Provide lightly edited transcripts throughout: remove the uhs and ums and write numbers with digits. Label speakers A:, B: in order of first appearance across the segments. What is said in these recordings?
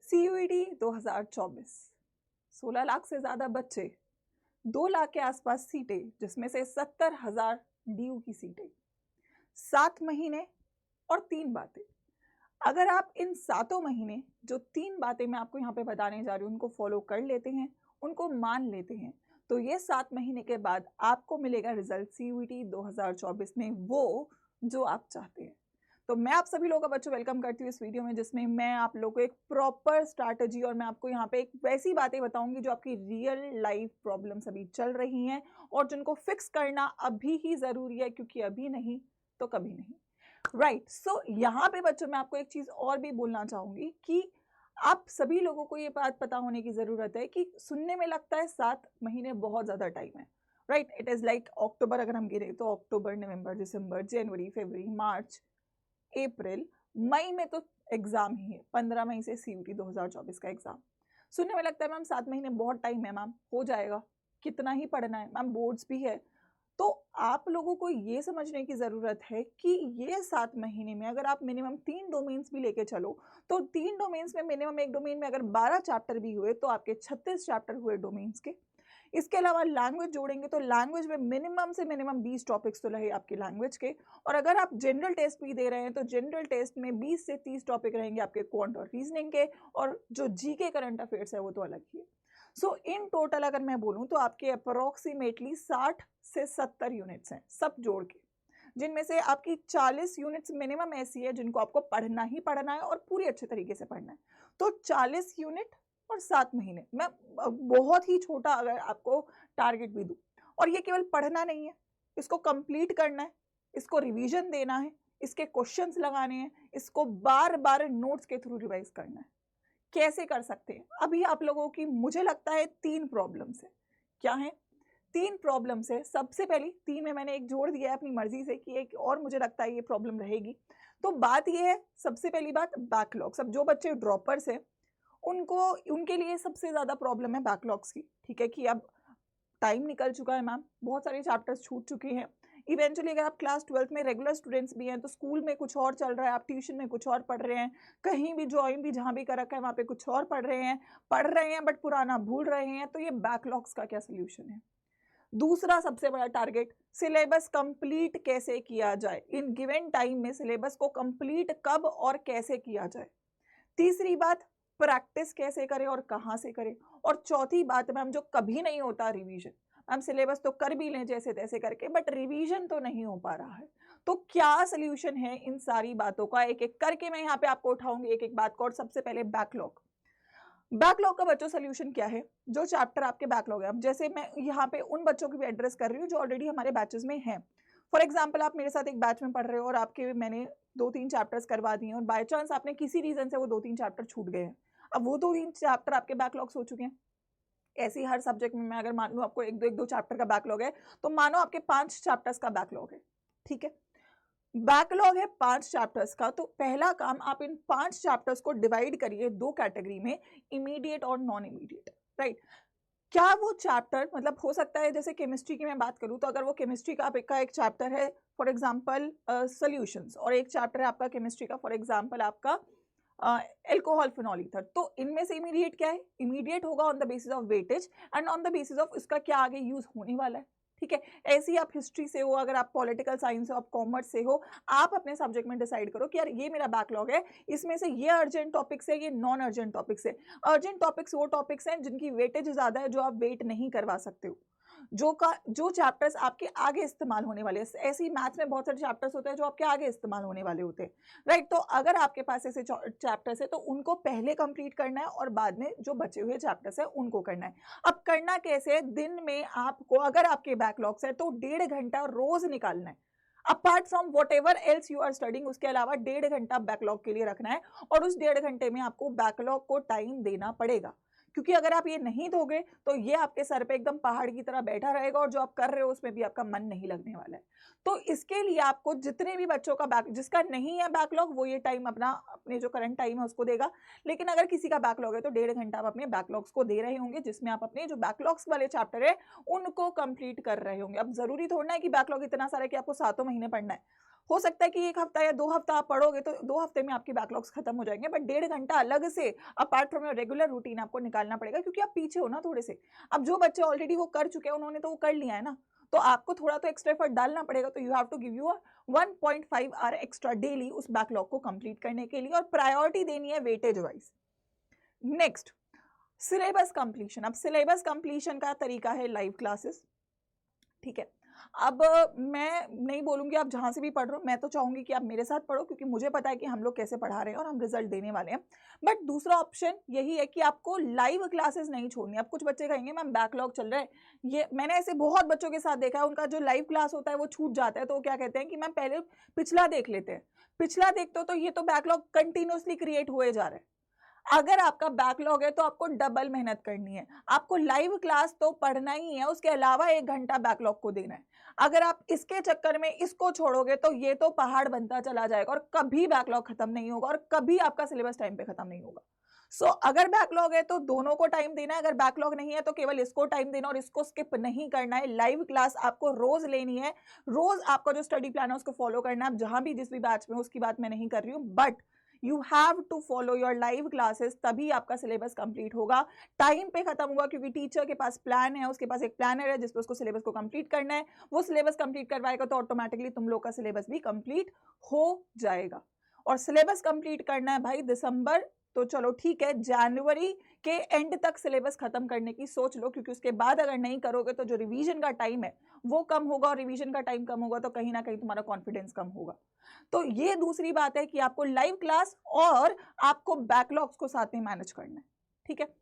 A: CUET 2024, 16 lakh से ज़्यादा बच्चे, 2 लाख के आसपास सीटें, जिसमें से 70,000 डीयू की सीटें, 7 महीने और 3 बातें। अगर आप इन सातों महीने जो 3 बातें मैं आपको यहाँ पे बताने जा रही हूँ उनको फॉलो कर लेते हैं, उनको मान लेते हैं, तो ये 7 महीने के बाद आपको मिलेगा रिजल्ट सीयूईटी 2024 में वो जो आप चाहते हैं। तो मैं आप सभी लोगों का बच्चों वेलकम करती हूँ इस वीडियो में, जिसमें मैं आप लोगों को एक प्रॉपर स्ट्रैटेजी और मैं आपको यहाँ पे एक वैसी बातें बताऊंगी जो आपकी रियल लाइफ प्रॉब्लम्स अभी चल रही हैं और जिनको फिक्स करना अभी ही ज़रूरी है, क्योंकि अभी नहीं तो कभी नहीं। राइट, सो यहाँ पे बच्चों मैं आपको एक चीज़ और भी बोलना चाहूँगी कि आप सभी लोगों को ये बात पता होने की ज़रूरत है कि सुनने में लगता है 7 महीने बहुत ज़्यादा टाइम है। Right, it is like October अगर हम गिरे तो अक्टूबर, नवंबर, दिसंबर, जनवरी, फरवरी, मार्च, अप्रैल, मई में तो एग्जाम ही है। 15 मई से सीयूटी 2024 का एग्जाम। सुनने में लगता है मैम 7 महीने बहुत टाइम है, मैम हो जाएगा, कितना ही पढ़ना है मैम, बोर्ड्स भी है। तो आप लोगों को ये समझने की ज़रूरत है कि ये 7 महीने में अगर आप मिनिमम 3 डोमेन्स भी लेके चलो, तो 3 डोमेन्स में मिनिमम एक डोमेन में अगर 12 चैप्टर भी हुए तो आपके 36 चैप्टर हुए डोमेन्स के। इसके अलावा लैंग्वेज जोड़ेंगे तो लैंग्वेज में मिनिमम से मिनिमम 20 टॉपिक्स तो रहे आपके लैंग्वेज के। और अगर आप जनरल टेस्ट भी दे रहे हैं तो जनरल टेस्ट में 20 से 30 टॉपिक रहेंगे आपके क्वांट और रीजनिंग के, और जो जीके करंट अफेयर्स है वो तो अलग ही है। सो इन टोटल अगर मैं बोलूँ तो आपके अप्रोक्सीमेटली 60 से 70 यूनिट्स हैं सब जोड़ के, जिनमें से आपकी 40 यूनिट्स मिनिमम ऐसी है जिनको आपको पढ़ना ही पढ़ना है और पूरी अच्छे तरीके से पढ़ना है। तो 40 यूनिट और 7 महीने, मैं बहुत ही छोटा अगर आपको टारगेट भी दूं, और ये केवल पढ़ना नहीं है, इसको कंप्लीट करना है, इसको रिवीजन देना है, इसके क्वेश्चंस लगाने हैं, इसको बार बार नोट्स के थ्रू रिवाइज करना है। कैसे कर सकते हैं? अभी आप लोगों की मुझे लगता है 3 प्रॉब्लम्स है। क्या है? 3 प्रॉब्लम्स है। सबसे पहली 3 में मैंने एक जोड़ दिया है अपनी मर्जी से कि एक और मुझे लगता है ये प्रॉब्लम रहेगी। तो बात ये है, सबसे पहली बात बैकलॉग्स। अब जो बच्चे ड्रॉपर्स हैं उनको, उनके लिए सबसे ज़्यादा प्रॉब्लम है बैकलॉग्स की। ठीक है कि अब टाइम निकल चुका है मैम, बहुत सारे चैप्टर्स छूट चुके हैं। इवेंचुअली अगर आप क्लास 12th में रेगुलर स्टूडेंट्स भी हैं तो स्कूल में कुछ और चल रहा है, आप ट्यूशन में कुछ और पढ़ रहे हैं, कहीं भी ज्वाइन भी जहाँ भी कर रखा है वहाँ पे कुछ और पढ़ रहे हैं बट पुराना भूल रहे हैं। तो ये बैकलॉग्स का क्या सोल्यूशन है? दूसरा सबसे बड़ा टारगेट, सिलेबस कंप्लीट कैसे किया जाए, इन गिवन टाइम में सिलेबस को कंप्लीट कब और कैसे किया जाए। तीसरी बात, प्रैक्टिस कैसे करें और कहाँ से करें। और चौथी बात मैम जो कभी नहीं होता, रिवीजन। मैम सिलेबस तो कर भी लें जैसे तैसे करके, बट रिवीजन तो नहीं हो पा रहा है। तो क्या सोल्यूशन है इन सारी बातों का, एक एक करके मैं यहाँ पे आपको उठाऊंगी एक एक बात को। और सबसे पहले बैकलॉग। बैकलॉग का बच्चों सोल्यूशन क्या है? जो चैप्टर आपके बैकलॉग है, अब जैसे मैं यहाँ पे उन बच्चों की भी एड्रेस कर रही हूँ जो ऑलरेडी हमारे बैचेस में हैं। फॉर एग्जाम्पल आप मेरे साथ एक बैच में पढ़ रहे हो और आपके मैंने 2-3 चैप्टर्स करवा दिए और बाय चांस आपने किसी रीजन से वो 2-3 चैप्टर छूट गए हैं। अब वो 2-3 चैप्टर आपके बैकलॉग्स हो चुके हैं। ऐसे ही हर सब्जेक्ट में मैं अगर मान लूँ आपको एक दो चैप्टर का बैकलॉग है, तो मानो आपके 5 चैप्टर्स का बैकलॉग है। ठीक है, बैकलॉग है 5 चैप्टर्स का, तो पहला काम आप इन 5 चैप्टर्स को डिवाइड करिए 2 कैटेगरी में, इमीडिएट और नॉन इमीडिएट। राइट, क्या वो चैप्टर, मतलब हो सकता है जैसे केमिस्ट्री की मैं बात करूं तो अगर वो केमिस्ट्री का आपका एक चैप्टर है फॉर एग्जांपल सॉल्यूशंस, और एक चैप्टर है आपका केमिस्ट्री का फॉर एग्जांपल आपका एल्कोहल फिनॉल ईथर, तो इनमें से इमीडिएट क्या है? इमीडिएट होगा on the basis of weightage and on the basis of इसका क्या आगे यूज होने वाला है। ठीक है, ऐसे ही आप हिस्ट्री से हो, अगर आप पॉलिटिकल साइंस हो, आप कॉमर्स से हो, आप अपने सब्जेक्ट में डिसाइड करो कि यार ये मेरा बैकलॉग है, इसमें से ये अर्जेंट टॉपिक्स है, ये नॉन अर्जेंट टॉपिक्स है। अर्जेंट टॉपिक्स वो टॉपिक्स हैं जिनकी वेटेज ज्यादा है, जो आप वेट नहीं करवा सकते हो, जो चैप्टर्स आपके आगे इस्तेमाल होने वाले हैं। ऐसे ही मैथ्स में बहुत सारे चैप्टर्स होते हैं जो आपके आगे इस्तेमाल होने वाले होते हैं। राइट, तो अगर आपके पास ऐसे चैप्टर्स है तो उनको पहले कंप्लीट करना है और बाद में जो बचे हुए चैप्टर्स है उनको करना है। अब करना कैसे है? दिन में आपको, अगर आपके बैकलॉग्स है तो 1.5 घंटा रोज निकालना है, apart from whatever else you are studying, उसके अलावा 1.5 घंटा बैकलॉग के लिए रखना है। और उस 1.5 घंटे में आपको बैकलॉग को टाइम देना पड़ेगा, क्योंकि अगर आप ये नहीं दोगे तो ये आपके सर पे एकदम पहाड़ की तरह बैठा रहेगा और जो आप कर रहे हो उसमें भी आपका मन नहीं लगने वाला है। तो इसके लिए आपको जितने भी बच्चों का जिसका नहीं है बैकलॉग वो ये टाइम अपना, अपने जो करंट टाइम है उसको देगा। लेकिन अगर किसी का बैकलॉग है तो 1.5 घंटा आप अपने बैकलॉग्स को दे रहे होंगे, जिसमें आप अपने जो बैकलॉग्स वाले चैप्टर है उनको कंप्लीट कर रहे होंगे। अब जरूरी थोड़ा है कि बैकलॉग इतना सारा कि आपको 7 महीने पढ़ना है। हो सकता है कि 1 हफ्ता या 2 हफ्ता आप पढ़ोगे तो 2 हफ्ते में आपकी बैकलॉग्स खत्म हो जाएंगे, बट 1.5 घंटा अलग से apart from your regular routine आपको निकालना पड़ेगा, क्योंकि आप पीछे हो ना थोड़े से। अब जो बच्चे ऑलरेडी वो कर चुके हैं उन्होंने तो वो कर लिया है ना, तो आपको थोड़ा तो एक्स्ट्रा एफर्ट डालना पड़ेगा। तो you have to give you 1.5 hour extra daily उस बैकलॉग को कंप्लीट करने के लिए, और प्रायोरिटी देनी है weightage wise. Next, syllabus completion. अब सिलेबस कंप्लीशन का तरीका है लाइव क्लासेस, ठीक है। अब मैं नहीं बोलूंगी आप जहां से भी पढ़ रहे हो, मैं तो चाहूंगी कि आप मेरे साथ पढ़ो, क्योंकि मुझे पता है कि हम लोग कैसे पढ़ा रहे हैं और हम रिजल्ट देने वाले हैं। बट दूसरा ऑप्शन यही है कि आपको लाइव क्लासेस नहीं छोड़नी। अब कुछ बच्चे कहेंगे मैम बैकलॉग चल रहा है, ये मैंने ऐसे बहुत बच्चों के साथ देखा है, उनका जो लाइव क्लास होता है वो छूट जाता है, तो वो क्या कहते हैं कि मैम पहले पिछला देख लेते हैं। पिछला देखते हो तो ये तो बैकलॉग कंटिन्यूसली क्रिएट हुए जा रहा है। अगर आपका बैकलॉग है तो आपको डबल मेहनत करनी है, आपको लाइव क्लास तो पढ़ना ही है, उसके अलावा 1 घंटा बैकलॉग को देना है। अगर आप इसके चक्कर में इसको छोड़ोगे तो ये तो पहाड़ बनता चला जाएगा और कभी बैकलॉग खत्म नहीं होगा और कभी आपका सिलेबस टाइम पे खत्म नहीं होगा। सो अगर बैकलॉग है तो दोनों को टाइम देना है, अगर बैकलॉग नहीं है तो केवल इसको टाइम देना और इसको स्किप नहीं करना है। लाइव क्लास आपको रोज लेनी है, रोज आपका जो स्टडी प्लान है उसको फॉलो करना है। आप जहां भी जिस भी बैच में उसकी बात मैं नहीं कर रही हूँ, but you have to follow your live classes, तभी आपका सिलेबस कंप्लीट होगा, टाइम पे खत्म होगा, क्योंकि टीचर के पास प्लान है, उसके पास एक प्लानर है जिसपे उसको सिलेबस को कंप्लीट करना है। वो सिलेबस कंप्लीट करवाएगा तो ऑटोमेटिकली तुम लोग का सिलेबस भी कंप्लीट हो जाएगा। और सिलेबस कंप्लीट करना है भाई दिसंबर, तो चलो ठीक है, जनवरी के एंड तक सिलेबस खत्म करने की सोच लो, क्योंकि उसके बाद अगर नहीं करोगे तो जो रिवीजन का टाइम है वो कम होगा, और रिवीजन का टाइम कम होगा तो कहीं ना कहीं तुम्हारा कॉन्फिडेंस कम होगा। तो ये दूसरी बात है कि आपको लाइव क्लास और आपको बैकलॉग्स को साथ में मैनेज करना है, ठीक है।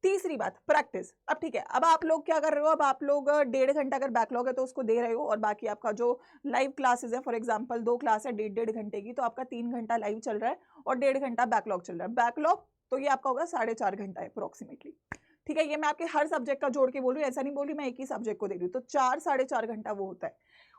A: तीसरी बात, प्रैक्टिस। अब ठीक है, अब आप लोग क्या कर रहे हो, अब आप लोग 1.5 घंटा अगर बैकलॉग है तो उसको दे रहे हो, और बाकी आपका जो लाइव क्लासेस है, फॉर एग्जांपल 2 क्लास है 1.5 घंटे की, तो आपका 3 घंटा लाइव चल रहा है और 1.5 घंटा बैकलॉग चल रहा है। बैकलॉग तो ये आपका होगा 4.5 घंटा अप्रोक्सीमेटली, ठीक है। ये मैं आपके हर सब्जेक्ट का जोड़ के बोल रही हूँ, ऐसा नहीं बोल रही मैं एक ही सब्जेक्ट को दे रही हूँ, तो 4-4.5 घंटा वो होता है।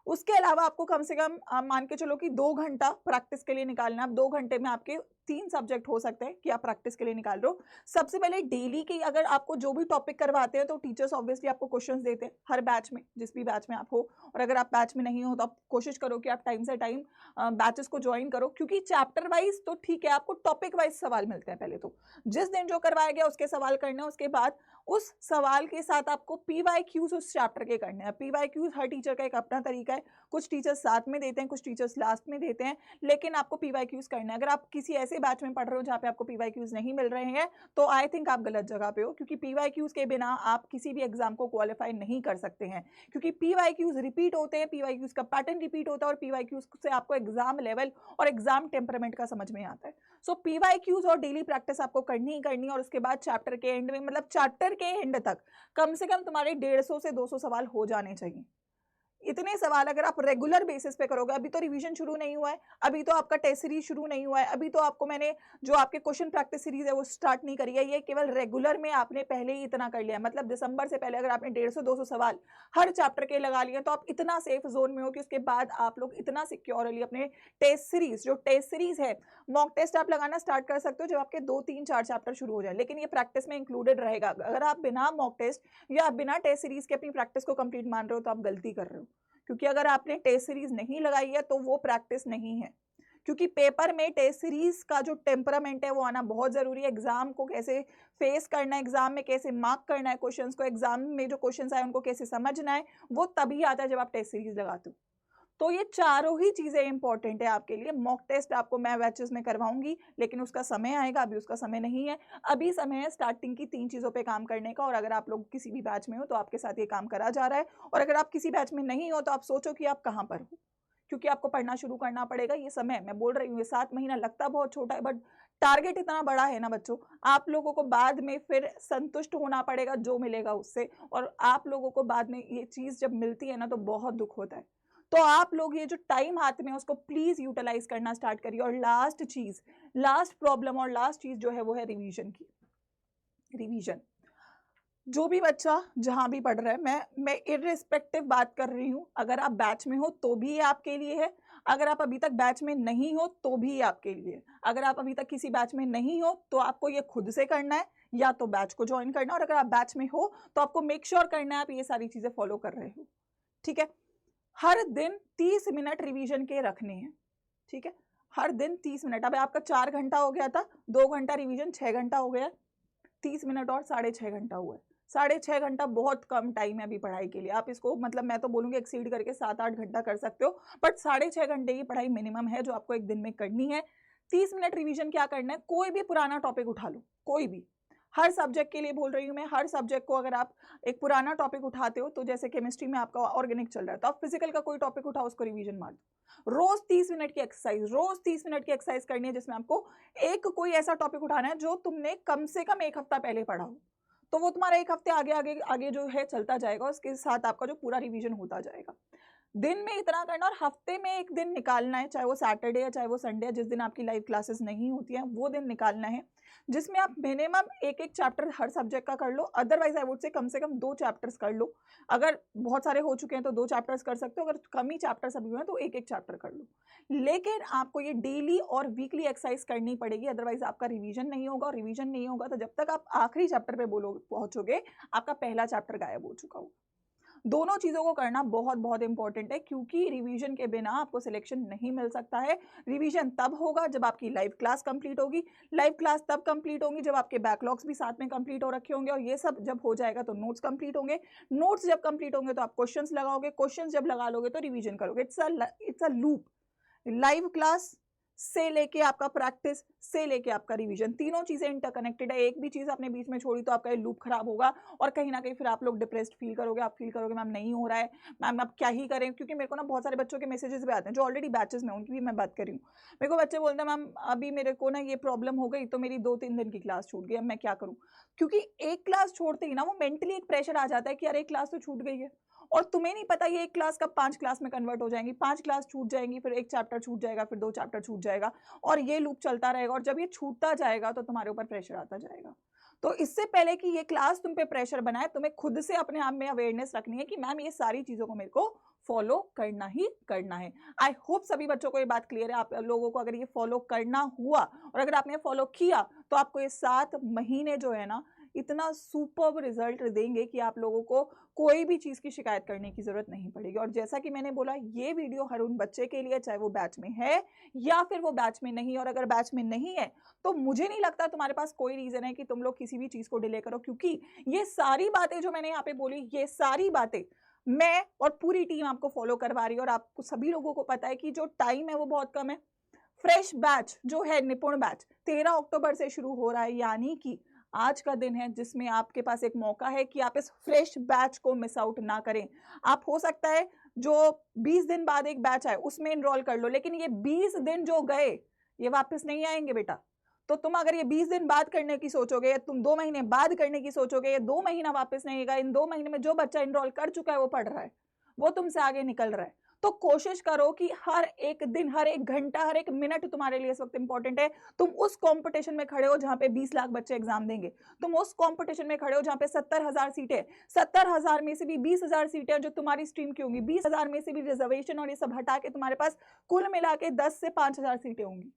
A: उसके अलावा आपको कम से कम मान के चलो कि 2 घंटा प्रैक्टिस के लिए निकालना। अब 2 घंटे में आपके 3 सब्जेक्ट हो सकते हैं कि आप प्रैक्टिस के लिए निकाल रहे हो। सबसे पहले डेली की अगर आपको जो भी टॉपिक करवाते हैं तो टीचर्स ऑब्वियसली आपको क्वेश्चंस देते हैं हर बैच में, जिस भी बैच में आप हो। और अगर आप बैच में नहीं हो तो आप कोशिश करो कि आप टाइम से टाइम बैचेस को ज्वाइन करो, क्योंकि चैप्टर वाइज तो ठीक है, आपको टॉपिक वाइज सवाल मिलते हैं। पहले तो जिस दिन जो करवाया गया उसके सवाल करने, उसके बाद उस सवाल के साथ आपको PYQs उस चैप्टर के करने हैं। PYQs हर टीचर का एक अपना तरीका है, कुछ टीचर्स साथ में देते हैं, कुछ टीचर्स लास्ट में देते हैं, लेकिन आपको PYQs करना है। अगर आप किसी ऐसे बैच में पढ़ रहे हो जहाँ पे आपको PYQs नहीं मिल रहे हैं तो आई थिंक आप गलत जगह पे हो, क्योंकि PYQs के बिना आप किसी भी एग्जाम को क्वालिफाई नहीं कर सकते हैं, क्योंकि PYQs रिपीट होते हैं, PYQs का पैटर्न रिपीट होता है, और PYQs से आपको एग्जाम लेवल और एग्जाम टेम्परामेंट का समझ में आता है। सो PYQs और डेली प्रैक्टिस आपको करनी ही करनी है, और उसके बाद चैप्टर के एंड में, मतलब चैप्टर के एंड तक कम से कम तुम्हारे 150 से 200 सवाल हो जाने चाहिए। इतने सवाल अगर आप रेगुलर बेसिस पे करोगे, अभी तो रिवीजन शुरू नहीं हुआ है, अभी तो आपका टेस्ट सीरीज शुरू नहीं हुआ है, अभी तो आपको मैंने जो आपके क्वेश्चन प्रैक्टिस सीरीज है वो स्टार्ट नहीं करी है, ये केवल रेगुलर में आपने पहले ही इतना कर लिया। मतलब दिसंबर से पहले अगर आपने 150-200 सवाल हर चैप्टर के लगा लिए तो आप इतना सेफ जोन में हो कि उसके बाद आप लोग इतना सिक्योरली अपने टेस्ट सीरीज, जो टेस्ट सीरीज है, मॉक टेस्ट आप लगाना स्टार्ट कर सकते हो जब आपके 2-3-4 चैप्टर शुरू हो जाए, लेकिन ये प्रैक्टिस में इंक्लूडेड रहेगा। अगर आप बिना मॉक टेस्ट या बिना टेस्ट सीरीज के अपनी प्रैक्टिस को कंप्लीट मान रहे हो तो आप गलती कर रहे हो, क्योंकि अगर आपने टेस्ट सीरीज नहीं लगाई है तो वो प्रैक्टिस नहीं है। क्योंकि पेपर में टेस्ट सीरीज का जो टेम्परामेंट है वो आना बहुत जरूरी है। एग्जाम को कैसे फेस करना है, एग्जाम में कैसे मार्क करना है क्वेश्चंस को, एग्जाम में जो क्वेश्चंस आए उनको कैसे समझना है, वो तभी आता है जब आप टेस्ट सीरीज लगाते हो। तो ये चारों ही चीजें इंपॉर्टेंट है आपके लिए। मॉक टेस्ट आपको मैं बैचेस में करवाऊंगी, लेकिन उसका समय आएगा, अभी उसका समय नहीं है। अभी समय है स्टार्टिंग की 3 चीजों पे काम करने का, और अगर आप लोग किसी भी बैच में हो तो आपके साथ ये काम करा जा रहा है, और अगर आप किसी बैच में नहीं हो तो आप सोचो कि आप कहाँ पर हो, क्योंकि आपको पढ़ना शुरू करना पड़ेगा। ये समय मैं बोल रही हूँ, ये 7 महीना लगता बहुत छोटा है, बट टारगेट इतना बड़ा है ना बच्चों, आप लोगों को बाद में फिर संतुष्ट होना पड़ेगा जो मिलेगा उससे, और आप लोगों को बाद में ये चीज जब मिलती है ना तो बहुत दुख होता है। तो आप लोग ये जो टाइम हाथ में है उसको प्लीज यूटिलाइज करना स्टार्ट करिए। और लास्ट चीज, लास्ट प्रॉब्लम और लास्ट चीज जो है वो है रिवीजन की। रिवीजन, जो भी बच्चा जहां भी पढ़ रहा है, मैं इररिस्पेक्टिव बात कर रही हूँ, अगर आप बैच में हो तो भी ये आपके लिए है, अगर आप अभी तक बैच में नहीं हो तो भी ये आपके लिए। अगर आप अभी तक किसी बैच में नहीं हो तो आपको ये खुद से करना है, या तो बैच को ज्वाइन करना, और अगर आप बैच में हो तो आपको मेक श्योर करना है आप ये सारी चीजें फॉलो कर रहे हो, ठीक है। हर दिन 30 मिनट रिवीजन के रखने हैं, ठीक है, हर दिन 30 मिनट। अब आपका 4 घंटा हो गया था, 2 घंटा रिवीजन, 6 घंटा हो गया, 30 मिनट और 6.5 घंटा हुआ है। 6.5 घंटा बहुत कम टाइम है अभी पढ़ाई के लिए। आप इसको मतलब मैं तो बोलूँगी एक्सीड करके 7-8 घंटा कर सकते हो, बट 6.5 घंटे की पढ़ाई मिनिमम है जो आपको एक दिन में करनी है। 30 मिनट रिवीजन क्या करना है, कोई भी पुराना टॉपिक उठा लो, कोई भी, हर सब्जेक्ट के लिए बोल रही हूँ मैं, हर सब्जेक्ट को अगर आप एक पुराना टॉपिक उठाते हो, तो जैसे केमिस्ट्री में आपका ऑर्गेनिक चल रहा है, तो आप फिजिकल का कोई टॉपिक उठाओ, उसको रिवीजन मार दो। रोज 30 मिनट की एक्सरसाइज, रोज 30 मिनट की एक्सरसाइज करनी है, जिसमें आपको एक कोई ऐसा टॉपिक उठाना है जो तुमने कम से कम 1 हफ्ता पहले पढ़ा हो, तो वो तुम्हारा 1 हफ्ते आगे आगे आगे जो है चलता जाएगा, उसके साथ आपका जो पूरा रिवीजन होता जाएगा। दिन में इतना करना, और हफ्ते में एक दिन निकालना है, चाहे वो सैटरडे है चाहे वो संडे है, जिस दिन आपकी लाइव क्लासेस नहीं होती हैं, वो दिन निकालना है जिसमें आप मिनिमम एक चैप्टर हर सब्जेक्ट का कर लो। Otherwise I would say come 2 chapters कर लो। अगर बहुत सारे हो चुके हैं तो 2 चैप्टर्स कर सकते हो, अगर कम ही चैप्टर्स अभी हुए हैं तो एक चैप्टर कर लो। लेकिन आपको ये डेली और वीकली एक्सरसाइज करनी पड़ेगी, अदरवाइज आपका रिवीजन नहीं होगा, और रिवीजन नहीं होगा तो जब तक आप आखिरी चैप्टर पे पहुंचोगे, आपका पहला चैप्टर गायब हो चुका होगा। दोनों चीजों को करना बहुत बहुत इंपॉर्टेंट है, क्योंकि रिवीजन के बिना आपको सिलेक्शन नहीं मिल सकता है। रिवीजन तब होगा जब आपकी लाइव क्लास कंप्लीट होगी, लाइव क्लास तब कंप्लीट होंगी जब आपके बैकलॉग्स भी साथ में कंप्लीट हो रखे होंगे, और ये सब जब हो जाएगा तो नोट्स कंप्लीट होंगे, नोट्स जब कंप्लीट होंगे तो आप क्वेश्चंस लगाओगे, क्वेश्चंस जब लगा लोगे तो रिवीजन करोगे। It's a loop. Live class से लेके आपका प्रैक्टिस से लेके आपका रिवीजन, तीनों चीजें इंटरकनेक्टेड है। एक भी चीज आपने बीच में छोड़ी तो आपका ये लूप खराब होगा, और कहीं ना कहीं फिर आप लोग डिप्रेस्ड फील करोगे। आप फील करोगे मैम नहीं हो रहा है, मैम अब क्या ही करें। क्योंकि मेरे को ना बहुत सारे बच्चों के मैसेजेस भी आते हैं जो ऑलरेडी बैचेस में, उनकी भी मैं बात कर रही हूँ। मेरे को बच्चे बोलते हैं मैम अभी मेरे को ना ये प्रॉब्लम हो गई, तो मेरी 2-3 दिन की क्लास छूट गई, अब मैं क्या करूँ। क्योंकि एक क्लास छोड़ते ही ना वो मेंटली एक प्रेशर आ जाता है कि यार एक क्लास तो छूट गई है, और तुम्हें नहीं पता ये एक क्लास कब 5 क्लास में कन्वर्ट हो जाएंगी, 5 क्लास छूट जाएंगी, फिर 1 चैप्टर छूट जाएगा, फिर 2 चैप्टर छूट जाएगा, और ये लूप चलता रहेगा। और जब ये छूटता जाएगा तो तुम्हारे ऊपर प्रेशर आता जाएगा। तो इससे पहले कि ये क्लास तुम पे प्रेशर बनाए, तुम्हें खुद से अपने आप में अवेयरनेस रखनी है कि मैम ये सारी चीजों को मेरे को फॉलो करना ही करना है। आई होप सभी बच्चों को ये बात क्लियर है। आप लोगों को अगर ये फॉलो करना हुआ, और अगर आपने फॉलो किया, तो आपको ये 7 महीने जो है ना इतना सुपर्ब रिजल्ट देंगे कि आप लोगों को कोई भी चीज की शिकायत करने की जरूरत नहीं पड़ेगी। और जैसा कि मैंने बोला, ये वीडियो हर उन बच्चे के लिए, चाहे वो बैच में है या फिर वो बैच में नहीं है। और अगर बैच में नहीं है तो मुझे नहीं लगता तुम्हारे पास कोई रीजन है कि तुम लोग किसी भी चीज को डिले करो, क्योंकि ये सारी बातें जो मैंने यहाँ पे बोली, ये सारी बातें मैं और पूरी टीम आपको फॉलो करवा रही है। और आपको सभी लोगों को पता है कि जो टाइम है वो बहुत कम है। फ्रेश बैच जो है, निपुण बैच 13 अक्टूबर से शुरू हो रहा है, यानी कि आज का दिन है जिसमें आपके पास एक मौका है कि आप इस फ्रेश बैच को मिस आउट ना करें। आप हो सकता है जो 20 दिन बाद एक बैच आए उसमें इनरोल कर लो, लेकिन ये 20 दिन जो गए ये वापस नहीं आएंगे बेटा। तो तुम अगर ये 20 दिन बाद करने की सोचोगे, या तुम 2 महीने बाद करने की सोचोगे, ये 2 महीना वापस नहीं आएगा। इन 2 महीने में जो बच्चा इनरोल कर चुका है वो पढ़ रहा है, वो तुमसे आगे निकल रहा है। तो कोशिश करो कि हर एक दिन, हर एक घंटा, हर एक मिनट तुम्हारे लिए इस वक्त इंपॉर्टेंट है। तुम उस कंपटीशन में खड़े हो जहां पे 20 लाख बच्चे एग्जाम देंगे। तुम उस कंपटीशन में खड़े हो जहां पे 70,000 सीटें, 70,000 में से भी 20,000 सीटें जो तुम्हारी स्ट्रीम की होंगी, 20,000 में से भी रिजर्वेशन और ये सब हटा के तुम्हारे पास कुल मिला के 10 से 5,000 सीटें होंगी।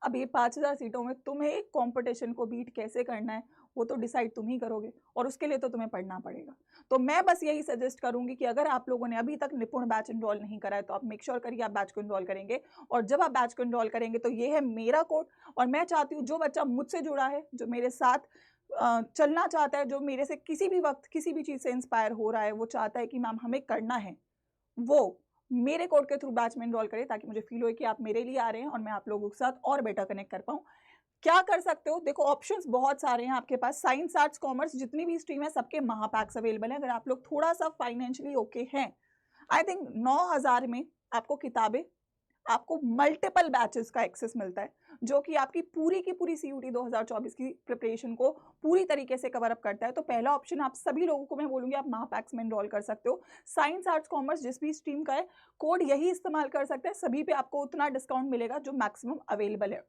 A: अब ये 5,000 सीटों में तुम्हें कंपटीशन को बीट कैसे करना है वो तो डिसाइड तुम ही करोगे, और उसके लिए तो तुम्हें पढ़ना पड़ेगा। तो मैं बस यही सजेस्ट करूंगी कि अगर आप लोगों ने अभी तक निपुण बैच इनरोल नहीं करा है तो आप मेक श्योर करिए आप बैच को इनरोल करेंगे। और जब आप बैच को इनरोल करेंगे तो ये है मेरा कोड, और मैं चाहती हूँ जो बच्चा मुझसे जुड़ा है, जो मेरे साथ चलना चाहता है, जो मेरे से किसी भी वक्त किसी भी चीज़ से इंस्पायर हो रहा है, वो चाहता है कि मैम हमें करना है, वो मेरे कोड के थ्रू बैच में इनरोल करें, ताकि मुझे फील हो कि आप मेरे लिए आ रहे हैं और मैं आप लोगों के साथ और बेटर कनेक्ट कर पाऊँ। क्या कर सकते हो, देखो ऑप्शंस बहुत सारे हैं आपके पास। साइंस, आर्ट्स, कॉमर्स जितनी भी स्ट्रीम है सबके महापैक्स अवेलेबल है। अगर आप लोग थोड़ा सा फाइनेंशियली ओके हैं, आई थिंक 9,000 में आपको किताबें, आपको मल्टीपल बैचेस का एक्सेस मिलता है, जो कि आपकी की पूरी CUT 2024 की प्रिपरेशन को पूरी तरीके से कवर अप करता है। तो पहला ऑप्शन आप सभी लोगों को मैं बोलूंगी आप महापैक्स में एनरोल कर सकते हो। साइंस, आर्ट्स, कॉमर्स जिस भी स्ट्रीम का है, कोड यही इस्तेमाल कर सकते हैं, सभी पे आपको उतना डिस्काउंट मिलेगा जो मैक्सिमम अवेलेबल है।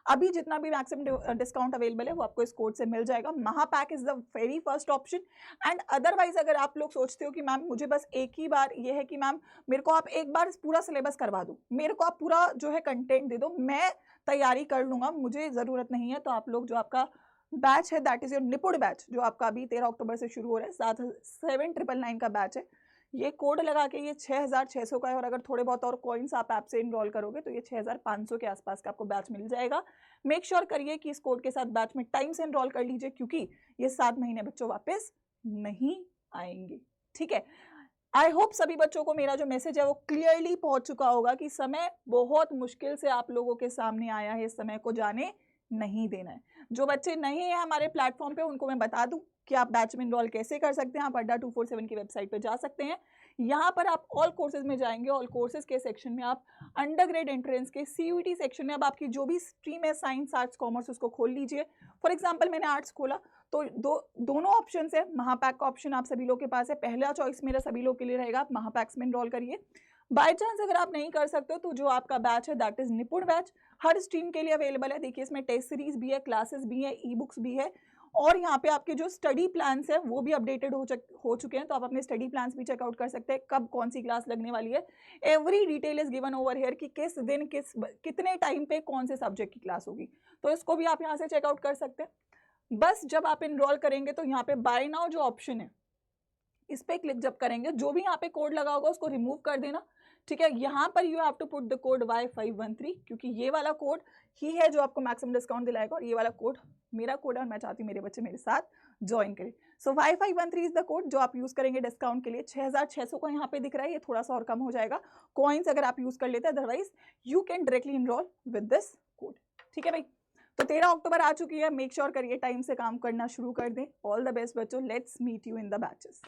A: अभी जितना भी मैक्सिमम डिस्काउंट अवेलेबल है वो आपको इस कोड से मिल जाएगा। महापैक is the very first option. And otherwise अगर आप लोग सोचते हो कि मैम मुझे बस एक ही बार ये है कि मैम मेरे को आप एक बार पूरा सिलेबस करवा दो, मेरे को आप पूरा जो है कंटेंट दे दो, मैं तैयारी कर लूंगा, मुझे ज़रूरत नहीं है, तो आप लोग जो आपका बैच है दैट इज योर निपुण बैच, जो आपका अभी 13 अक्टूबर से शुरू हो रहा है, 7,999 का बैच है, ये कोड लगा के ये 6,600 का है, और अगर थोड़े बहुत और कॉइन्स आप ऐप से इनरोल करोगे तो ये 6,500 के आसपास का आपको बैच मिल जाएगा। मेक श्योर करिए कि इस कोड के साथ बैच में टाइम से इनरोल कर लीजिए, क्योंकि ये 7 महीने बच्चों वापस नहीं आएंगे। ठीक है, आई होप सभी बच्चों को मेरा जो मैसेज है वो क्लियरली पहुंच चुका होगा कि समय बहुत मुश्किल से आप लोगों के सामने आया है, इस समय को जाने नहीं देना है। जो बच्चे नहीं है हमारे प्लेटफॉर्म पे उनको मैं बता दूं कि आप बैच में इनरोल कैसे कर सकते हैं। आप अड्डा 247 की वेबसाइट पे जा सकते हैं, यहाँ पर आप ऑल कोर्सेज में जाएंगे, ऑल कोर्सेज के सेक्शन में आप अंडर ग्रेड एंट्रेंस के CUET सेक्शन में अब आपकी जो भी स्ट्रीम है, साइंस आर्ट्स कॉमर्स, उसको खोल लीजिए। फॉर एग्जाम्पल मैंने आर्ट्स खोला तो दोनों ऑप्शन है। महापैक का ऑप्शन आप सभी लोग के पास है, पहला चॉइस मेरा सभी लोग के लिए रहेगा, आप महापैक्स में इनरोल करिए। बाय चांस अगर आप नहीं कर सकते हो तो जो आपका बैच है दैट इज निपुण बैच, हर स्ट्रीम के लिए अवेलेबल है। देखिए इसमें टेस्ट सीरीज भी है, क्लासेस भी है, ई बुक्स भी है, और यहाँ पे आपके जो स्टडी प्लान्स है वो भी अपडेटेड हो चुके हैं, तो आप अपने स्टडी प्लान्स भी चेकआउट कर सकते हैं, कब कौन सी क्लास लगने वाली है। Every detail is given over here कि किस दिन कितने टाइम पे कौन से सब्जेक्ट की क्लास होगी, तो इसको भी आप यहाँ से चेकआउट कर सकते हैं। बस जब आप इनरोल करेंगे तो यहाँ पे बाय नाउ जो ऑप्शन है इस पे क्लिक जब करेंगे, जो भी यहाँ पे कोड लगा होगा उसको रिमूव कर देना। ठीक है, यहाँ पर you have to put the code Y513, क्योंकि ये वाला कोड ही है जो आपको मैक्सिमम डिस्काउंट दिलाएगा, और ये वाला कोड मेरा कोड है और मैं चाहती हूँ मेरे बच्चे मेरे साथ ज्वाइन करें। सो Y513 इज द कोड जो आप यूज करेंगे डिस्काउंट के लिए। 6,600 का यहाँ पे दिख रहा है, ये थोड़ा सा और कम हो जाएगा कॉइन्स अगर आप यूज कर लेते हैं, otherwise you can directly enrol with this code. ठीक है भाई, तो 13 अक्टूबर आ चुकी है, मेक श्योर करिए टाइम से काम करना शुरू कर दें। ऑल द बेस्ट बच्चों, let's meet you in the batches.